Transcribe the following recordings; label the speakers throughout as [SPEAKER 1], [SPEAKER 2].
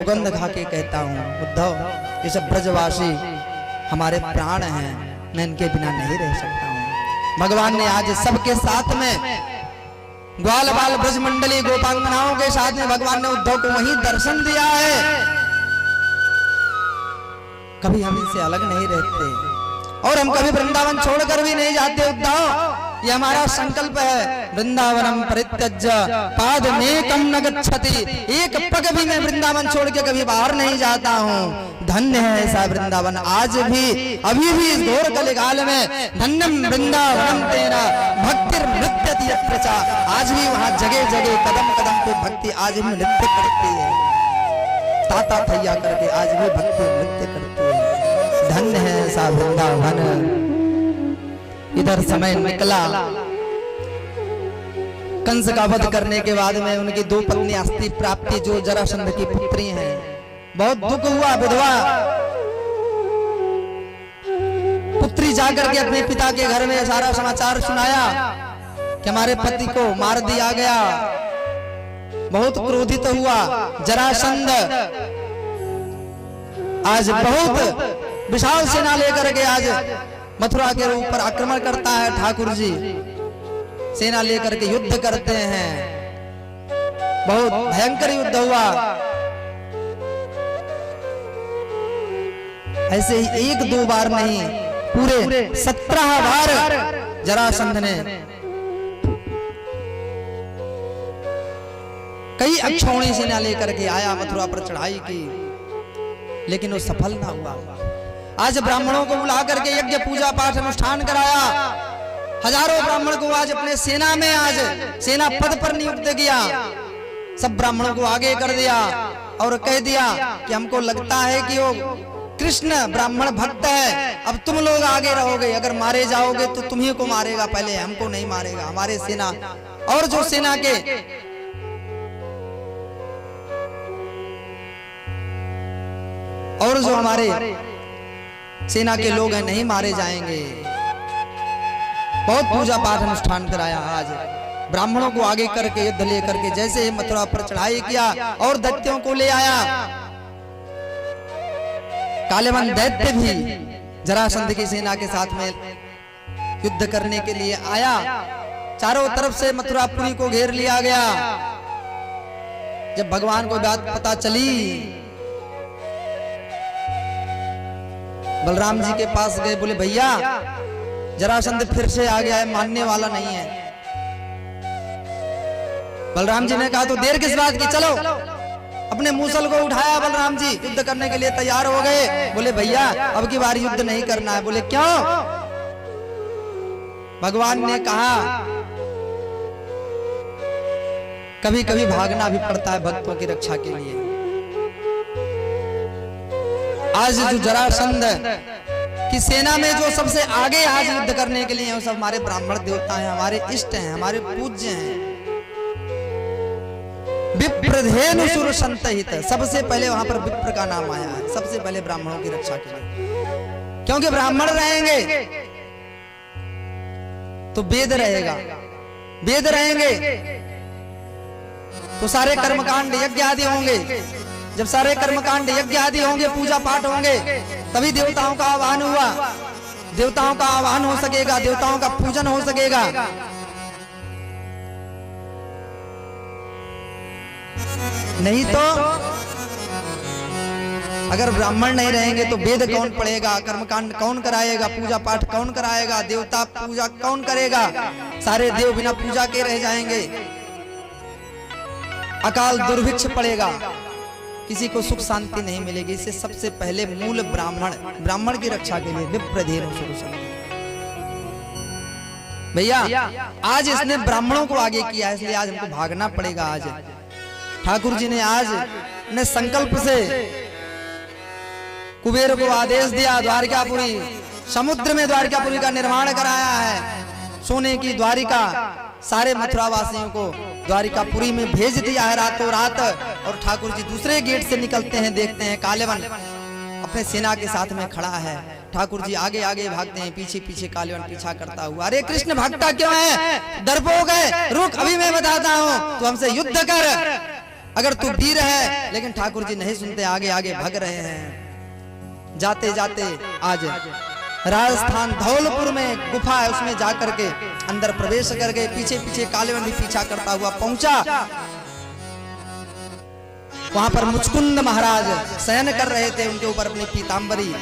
[SPEAKER 1] सुगंध खा के कहता हूँ उद्धव, ये सब ब्रजवासी हमारे प्राण हैं, मैं इनके बिना नहीं रह सकता हूँ। भगवान ने आज सबके साथ में ग्वाल बाल ब्रजमंडली गोपांगनाओं के साथ में भगवान ने उद्धव को वही दर्शन दिया है। कभी हम इनसे अलग नहीं रहते और हम कभी वृंदावन छोड़कर भी नहीं जाते उद्धव, ये हमारा संकल्प है। वृंदावनम परित्यज्य पादमेकं न गच्छति, एक पग भी मैं वृंदावन छोड़ के कभी बाहर नहीं जाता हूँ। धन्य है ऐसा वृंदावन। आज भी अभी भी इस घोर कलिकाल में धन्यम वृंदावनम तेरा भक्तिर नृत्यति प्रचा, आज भी वहाँ जगह जगह कदम कदम पे भक्ति आज भी नृत्य करती है, ताता थैया करके आज भी भक्ति नृत्य करती है। धन्य है ऐसा वृंदावन। इधर समय निकला, कंस का वध करने के बाद में उनकी दो पत्नी अस्थि प्राप्ति जो जरासंध की पुत्री हैं, बहुत दुख हुआ। विधवा पुत्री जाकर के अपने पिता के घर में सारा समाचार सुनाया कि हमारे पति को मार दिया गया। बहुत क्रोधित हुआ जरासंध। आज बहुत विशाल सेना लेकर के आज मथुरा के ऊपर आक्रमण करता है। ठाकुर जी सेना लेकर के युद्ध करते हैं, बहुत भयंकर युद्ध हुआ। ऐसे ही एक दो बार नहीं, पूरे 17 बार जरासंध ने कई अक्षौणी सेना लेकर के आया, मथुरा पर चढ़ाई की, लेकिन वो सफल ना हुआ। आज ब्राह्मणों को बुला करके यज्ञ पूजा पाठ अनुष्ठान कराया। हजारों ब्राह्मण को आज अपने सेना में आज सेना पद पर नियुक्त किया। सब ब्राह्मणों को आगे कर दिया और कह दिया कि हमको लगता है कि वो कृष्ण ब्राह्मण भक्त है, अब तुम लोग आगे रहोगे, अगर मारे जाओगे तो तुम्ही को मारेगा, पहले हमको नहीं मारेगा। हमारे सेना और जो सेना के और जो हमारे सेना के लोग हैं नहीं मारे जाएंगे। बहुत पूजा पाठ अनुष्ठान कराया। आज ब्राह्मणों को आगे करके युद्ध लेकर के जैसे ही मथुरा पर चढ़ाई किया और दैत्यों को ले आया। कालेवन दैत्य भी जरासंध की सेना के साथ में युद्ध करने के लिए आया। चारों तरफ से मथुरापुरी को घेर लिया गया। जब भगवान को बात पता चली, बलराम जी के पास गए, बोले भैया जरासंध फिर से आ गया है, मानने वाला नहीं है। बलराम जी ने कहा तो देर किस बात की, चलो। अपने मूसल को उठाया, बलराम जी युद्ध करने के लिए तैयार हो गए। बोले भैया अब की बार युद्ध नहीं करना है। बोले क्यों? भगवान ने कहा कभी कभी भागना भी पड़ता है भक्तों की रक्षा के लिए। आज जो जरासंध की सेना में जो सबसे आगे आज युद्ध करने के लिए वो सब हमारे ब्राह्मण देवता हैं, हमारे इष्ट हैं, हमारे पूज्य हैं। विप्रधेनु सुर संतहित, सबसे पहले वहां पर विप्र का नाम आया है, सबसे पहले ब्राह्मणों की रक्षा के लिए। क्योंकि ब्राह्मण रहेंगे तो वेद रहेगा, वेद रहेंगे तो सारे कर्मकांड यज्ञ आदि होंगे। जब सारे कर्मकांड यज्ञ आदि होंगे, पूजा पाठ होंगे, तभी देवताओं का आह्वान हुआ, देवताओं का आह्वान हो सकेगा, देवताओं का पूजन हो सकेगा। नहीं तो अगर ब्राह्मण नहीं रहेंगे तो वेद कौन पढ़ेगा, कर्मकांड कौन कराएगा, पूजा पाठ कौन कराएगा, देवता पूजा कौन करेगा? सारे देव बिना पूजा के रह जाएंगे, अकाल दुर्भिक्ष पड़ेगा, किसी को सुख शांति नहीं मिलेगी। इससे सबसे पहले मूल ब्राह्मण की रक्षा के लिए विप्रधेनु सुर संतहित। भैया आज इसने ब्राह्मणों को आगे किया, इसलिए आज हमको भागना पड़ेगा। आज ठाकुर जी ने आज ने संकल्प से कुबेर को आदेश दिया, द्वारिकापुरी समुद्र में द्वारिकापुरी का निर्माण कराया है। सोने की द्वारिका सारे मथुरा वासियों को द्वारिकापुरी में भेज दिया है रातों रात। और ठाकुर जी दूसरे गेट से निकलते हैं, देखते हैं कालेवन अपने सेना के साथ में खड़ा है। ठाकुर जी आगे आगे भागते हैं, पीछे पीछे कालेवन पीछा करता हुआ। अरे कृष्ण भागता क्यों है? डरपोक है, रुक अभी मैं बताता हूँ, तू हमसे युद्ध कर। अगर तू वीर है। लेकिन ठाकुर जी नहीं सुनते, आगे आगे भाग रहे हैं। जाते जाते आज राजस्थान धौलपुर में गुफा है, उसमें जाकर के अंदर प्रवेश कर गए। पीछे पीछे कालेवन भी पीछा करता हुआ पहुंचा। वहां पर मुचकुंद महाराज शयन कर रहे थे, उनके ऊपर अपनी पीतांबरी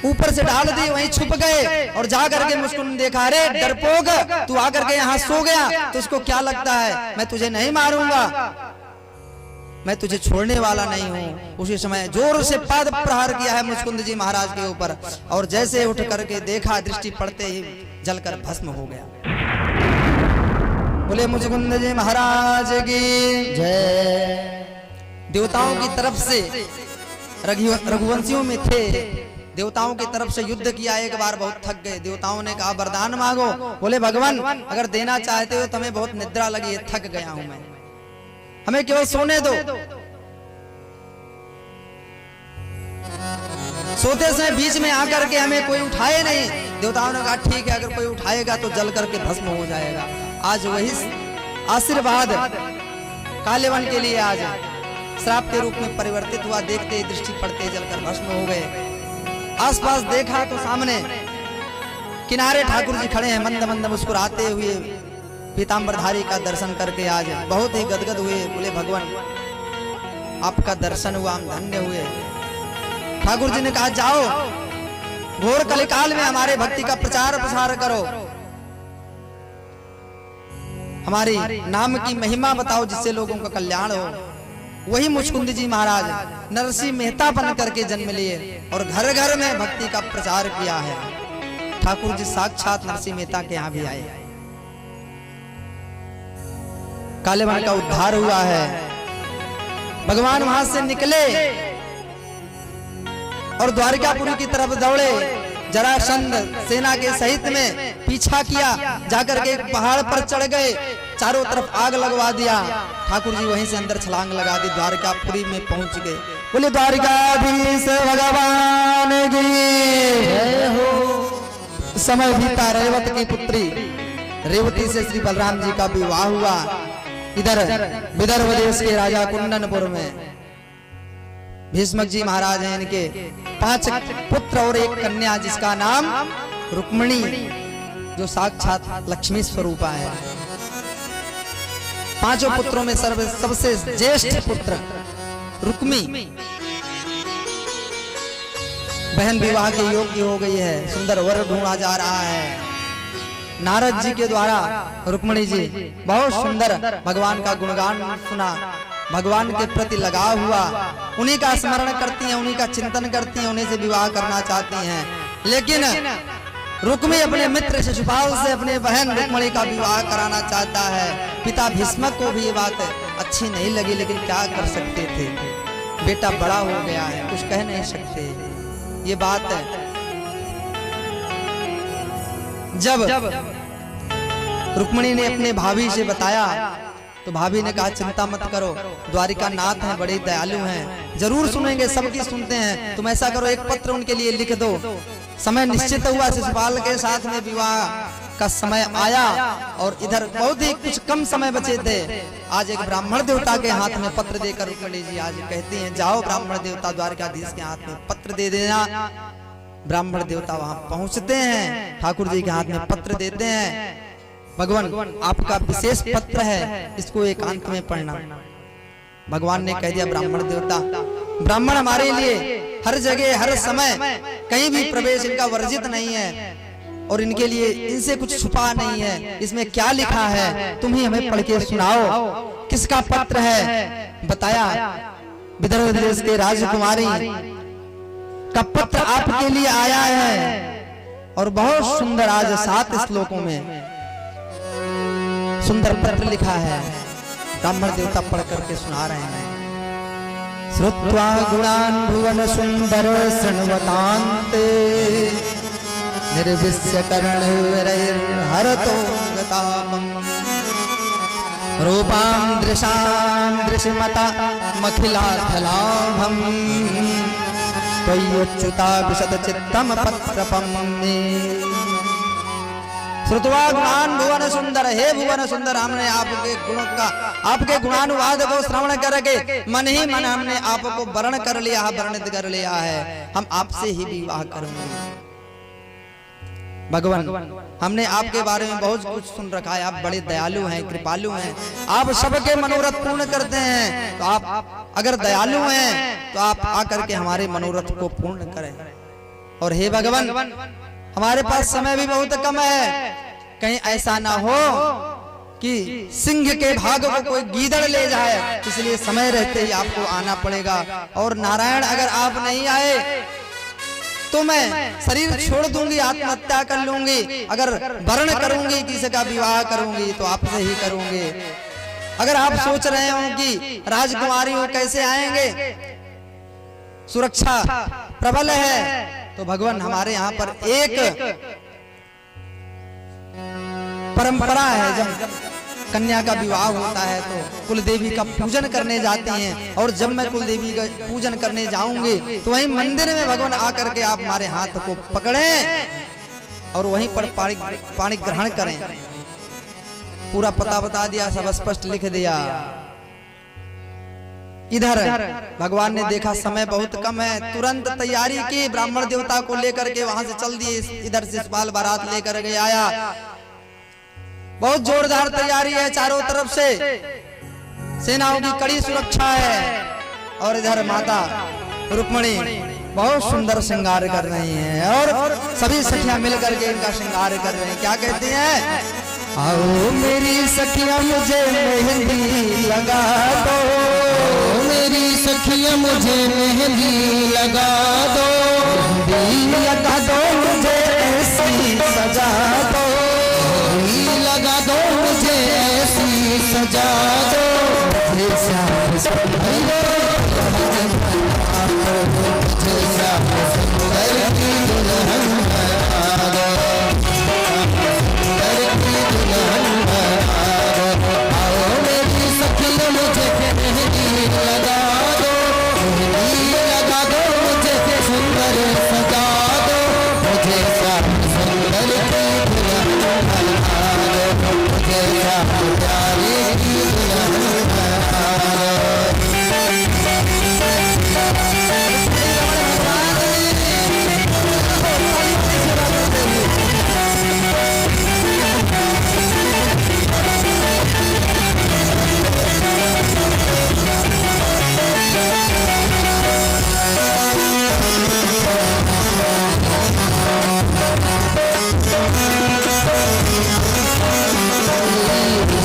[SPEAKER 1] ऊपर से डाल दी, वहीं छुप गए। और जा करके मुचकुंद देखा, अरे डरपोक, तू आकर के यहाँ सो गया तो उसको क्या लगता है मैं तुझे नहीं मारूंगा, मैं तुझे छोड़ने वाला नहीं हूं। उसी समय जोर से पाद प्रहार किया है मुचकुंद जी महाराज के ऊपर, और जैसे उठ करके देखा, दृष्टि पड़ते ही जलकर भस्म हो गया। बोले मुचकुंद जी महाराज की जय। देवताओं की तरफ से रघुवंशियों में थे, देवताओं की तरफ से युद्ध किया, एक बार बहुत थक गए। देवताओं ने कहा वरदान मांगो। बोले भगवान अगर देना चाहते हो तो हमें बहुत निद्रा लगी है, थक गया हूं मैं, हमें केवल सोने दो। सोते समय बीच में आकर के हमें कोई उठाए नहीं। देवताओं ने कहा ठीक है, अगर कोई उठाएगा तो जल करके भस्म हो जाएगा। आज वही आशीर्वाद कालेवन के लिए आज श्राप के रूप में परिवर्तित हुआ। देखते ही दृष्टि पड़ते जलकर भस्म हो गए। आसपास देखा तो सामने किनारे ठाकुर जी खड़े हैं, मंद मंद मुस्कुराते हुए पीतांबरधारी का दर्शन करके आज बहुत ही गदगद हुए। बोले भगवान आपका दर्शन हुआ, हम धन्य हुए। ठाकुर जी ने कहा जाओ घोर कलिकाल में हमारे भक्ति का प्रचार प्रसार करो, हमारी नाम की महिमा बताओ जिससे लोगों का कल्याण हो। वही मुचकुंद जी महाराज नरसिंह मेहता बन करके जन्म लिए और घर घर में भक्ति का प्रचार किया है। ठाकुर जी साक्षात नरसिंह मेहता के यहाँ भी आए, कालेवन का उद्धार हुआ है। भगवान वहां से निकले और द्वारिकापुरी की तरफ दौड़े। जरासंध सेना के सहित में पीछा किया, जाकर के एक पहाड़ पर चढ़ गए, चारों तरफ आग लगवा दिया। ठाकुर जी वहीं से अंदर छलांग लगा दी, द्वारिकापुरी में पहुंच गए। बोले द्वारिकाधीश भगवान की जय हो। समय बीता, रेवत की पुत्री रेवती से श्री बलराम जी का विवाह हुआ। इधर विदर्भ देश के राजा कुंडनपुर में भीष्मक जी महाराज हैं, इनके 5 पुत्र और 1 कन्या, जिसका नाम रुक्मिणी, जो साक्षात लक्ष्मी स्वरूपा है। 5 पुत्रों में सबसे ज्येष्ठ पुत्र रुक्मी बहन विवाह के योग्य हो गई है, सुंदर वर ढूंढा जा रहा है। नारद जी के द्वारा रुक्मिणी जी बहुत सुंदर भगवान का गुणगान सुना, भगवान के प्रति लगाव हुआ, उन्हीं का स्मरण करती हैं, उन्हीं का चिंतन करती हैं, उन्हीं से विवाह करना चाहती हैं। लेकिन रुक्मी अपने मित्र शिशुपाल से अपने बहन रुक्मिणी का विवाह कराना चाहता है। पिता भीष्मक को भी ये बात अच्छी नहीं लगी, लेकिन क्या कर सकते थे, बेटा बड़ा हो गया है, कुछ कह नहीं सकते। ये बात जब रुक्मिणी ने अपने भाभी से बताया तो भाभी ने कहा चिंता मत करो, द्वारिका नाथ हैं, बड़े दयालु हैं, जरूर सुनेंगे, सबकी सुनते हैं। तुम ऐसा करो, एक पत्र उनके लिए लिख दो। समय निश्चित हुआ, शिशुपाल के साथ में विवाह का समय आया और इधर बहुत ही कुछ कम समय बचे थे। आज एक ब्राह्मण देवता के हाथ में पत्र देकर रुक्मिणी जी आज कहती हैं जाओ ब्राह्मण देवता द्वारिकाधीश के हाथ में पत्र दे देना। ब्राह्मण देवता वहां पहुंचते हैं, ठाकुर जी के हाथ में पत्र देते हैं। भगवान आपका विशेष पत्र है, इसको एकांत में पढ़ना। भगवान ने कह दिया ब्राह्मण देवता, ब्राह्मण हमारे लिए हर जगह हर समय कहीं भी प्रवेश इनका वर्जित नहीं है और इनके लिए इनसे कुछ छुपा नहीं है। इसमें क्या लिखा है तुम ही हमें पढ़ के सुनाओ, किसका पत्र है? बताया विदर्भ देश के राजकुमारी का पत्र आपके लिए आया है और बहुत सुंदर, आज 7 श्लोकों में सुंदर पत्र लिखा है। ब्राह्मण देवता पढ़ करके सुना रहे हैं। श्रुत्वा गुणान् भुवन सुंदर शृण्वतान्ते निर्विश्य कर्णविरैर्हरतो गतामम् रूपां दृशां दृशिमता मखिलार्थलाभम् त्वय्युच्युता विशदचित्तम् पत्रपम् श्रुतवा गुणान भुवन सुंदर, हे भुवन सुंदर, हमने आपके गुणों का, आपके गुणानुवाद को श्रवण करके मन ही मन हमने आपको वर्ण कर लिया है, वर्णित कर लिया है। हम आपसे ही विवाह करेंगे। भगवान, हमने आपके बारे में बहुत कुछ सुन रखा है। आप बड़े दयालु हैं, कृपालु हैं, आप सबके मनोरथ पूर्ण करते हैं। तो आप अगर दयालु हैं तो आप आकर के हमारे मनोरथ को पूर्ण करें। और हे भगवान, हमारे पास समय भी बहुत कम है, कहीं ऐसा ना हो कि सिंह के भाग को कोई गीदड़ ले जाए, इसलिए समय रहते ही आपको आना पड़ेगा। और नारायण, अगर आप नहीं आए तो मैं शरीर छोड़ दूंगी, आत्महत्या कर लूंगी। अगर वर्ण करूंगी, किसी का विवाह करूंगी तो आपसे ही करूंगी। अगर आप सोच रहे हो कि राजकुमारी वो कैसे आएंगे, सुरक्षा प्रबल है, तो भगवान हमारे यहाँ पर एक परंपरा है, जब कन्या का विवाह होता है तो कुल देवी का पूजन करने जाती हैं। और जब मैं कुल देवी का पूजन करने जाऊंगी तो वहीं मंदिर में भगवान आकर के आप हमारे हाथ को पकड़ें और वहीं पर पानी ग्रहण करें। पूरा पता बता दिया, सब स्पष्ट लिख दिया। इधर भगवान ने देखा समय बहुत कम है, तुरंत तैयारी की, ब्राह्मण देवता को लेकर के वहां से चल दिए। इधर से शिशुपाल बारात लेकर के आया, बहुत जोरदार तैयारी है, चारों तरफ से सेनाओं की कड़ी सुरक्षा है। और इधर माता रुक्मणी बहुत सुंदर श्रृंगार कर रही हैं और सभी सखियां मिलकर के इनका श्रृंगार कर रहे हैं। क्या कहती हैं? आओ मेरी सखियां मुझे मेहंदी लगा दो,
[SPEAKER 2] मेरी सखियां मुझे मेहंदी लगा दो,
[SPEAKER 1] मेहंदी लगा दो मुझे ऐसी सजा दो,
[SPEAKER 2] लगा दो मुझे ऐसी सजा दो,
[SPEAKER 1] मुझे श्याम
[SPEAKER 2] सुंदर की दुल्हन बना दो, सुंदर की दुल्हन बना दो। आओ मेरी सखियां मुझे मेहंदी लगा दो, मेहंदी लगा दो मुझे सुंदर सजा दो, मुझे सुंदर की दुल्हन बना दो, मुझे प्यारे की दुल्हन बना दो।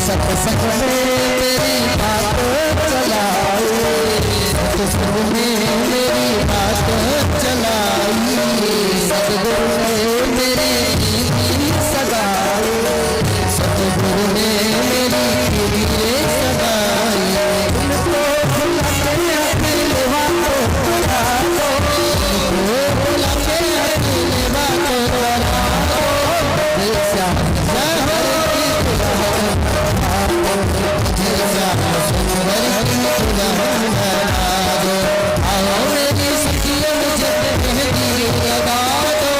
[SPEAKER 2] सत्संग में मेरी बात चलाई, सत्संग में मेरी बात चलाई, सतगुरु ने मेरी कीर्ति सगाई, सतगुरु ने मेरी कीर्ति सगाई। उनको भुला के अकेले बातों करा दो, उनको भुला के अकेले बातों करा दो, श्याम शहर की दुल्हन सुंदर की दुल्हन बना दो। आओ मेरी सखियों मुझे मेहंदी लगा दो,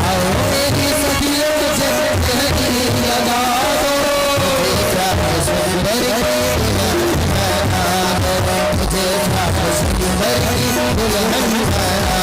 [SPEAKER 2] आओ मेरी सखियों मुझे मेहंदी लगा दो, सुंदर की दुल्हन बना दो, मुझे सुंदर की दुल्हन बना